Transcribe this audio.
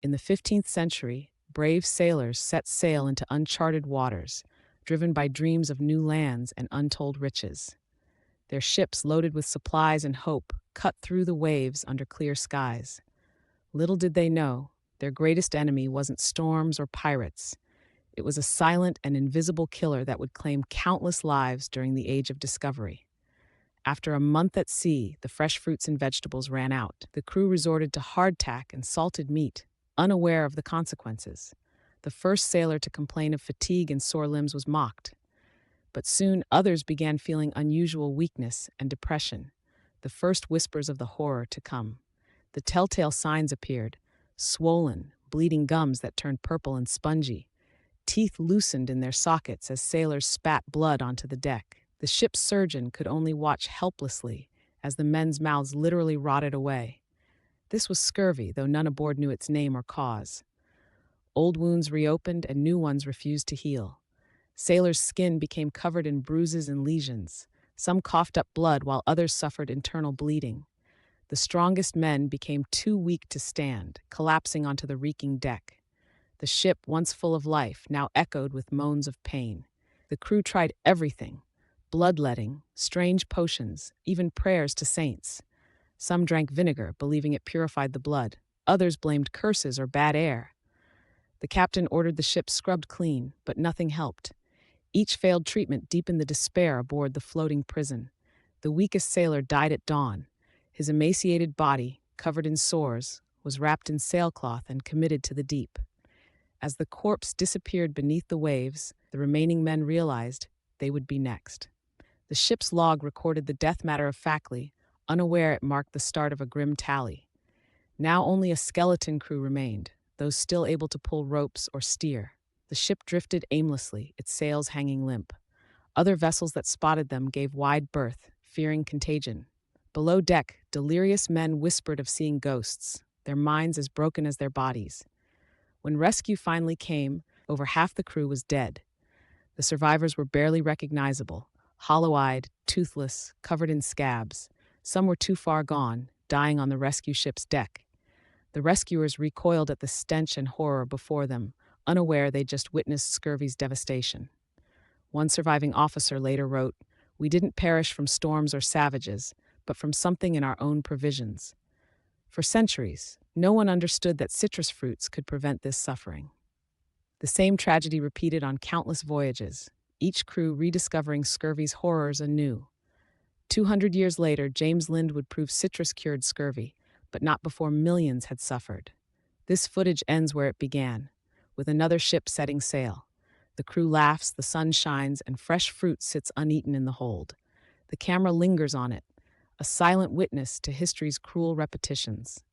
In the 15th century, brave sailors set sail into uncharted waters, driven by dreams of new lands and untold riches. Their ships, loaded with supplies and hope, cut through the waves under clear skies. Little did they know, their greatest enemy wasn't storms or pirates. It was a silent and invisible killer that would claim countless lives during the Age of Discovery. After a month at sea, the fresh fruits and vegetables ran out. The crew resorted to hardtack and salted meat, unaware of the consequences. The first sailor to complain of fatigue and sore limbs was mocked. But soon others began feeling unusual weakness and depression, the first whispers of the horror to come. The telltale signs appeared: swollen, bleeding gums that turned purple and spongy, teeth loosened in their sockets as sailors spat blood onto the deck. The ship's surgeon could only watch helplessly as the men's mouths literally rotted away. This was scurvy, though none aboard knew its name or cause. Old wounds reopened and new ones refused to heal. Sailors' skin became covered in bruises and lesions. Some coughed up blood while others suffered internal bleeding. The strongest men became too weak to stand, collapsing onto the reeking deck. The ship, once full of life, now echoed with moans of pain. The crew tried everything: bloodletting, strange potions, even prayers to saints. Some drank vinegar, believing it purified the blood. Others blamed curses or bad air. The captain ordered the ship scrubbed clean, but nothing helped. Each failed treatment deepened the despair aboard the floating prison. The weakest sailor died at dawn. His emaciated body, covered in sores, was wrapped in sailcloth and committed to the deep. As the corpse disappeared beneath the waves, the remaining men realized they would be next. The ship's log recorded the death matter-of-factly, unaware it marked the start of a grim tally. Now only a skeleton crew remained, those still able to pull ropes or steer. The ship drifted aimlessly, its sails hanging limp. Other vessels that spotted them gave wide berth, fearing contagion. Below deck, delirious men whispered of seeing ghosts, their minds as broken as their bodies. When rescue finally came, over half the crew was dead. The survivors were barely recognizable, hollow-eyed, toothless, covered in scabs. Some were too far gone, dying on the rescue ship's deck. The rescuers recoiled at the stench and horror before them, unaware they'd just witnessed Scurvy's devastation. One surviving officer later wrote, "We didn't perish from storms or savages, but from something in our own provisions." For centuries, no one understood that citrus fruits could prevent this suffering. The same tragedy repeated on countless voyages, each crew rediscovering scurvy's horrors anew. 200 years later, James Lind would prove citrus cured scurvy, but not before millions had suffered. This footage ends where it began, with another ship setting sail. The crew laughs, the sun shines, and fresh fruit sits uneaten in the hold. The camera lingers on it, a silent witness to history's cruel repetitions.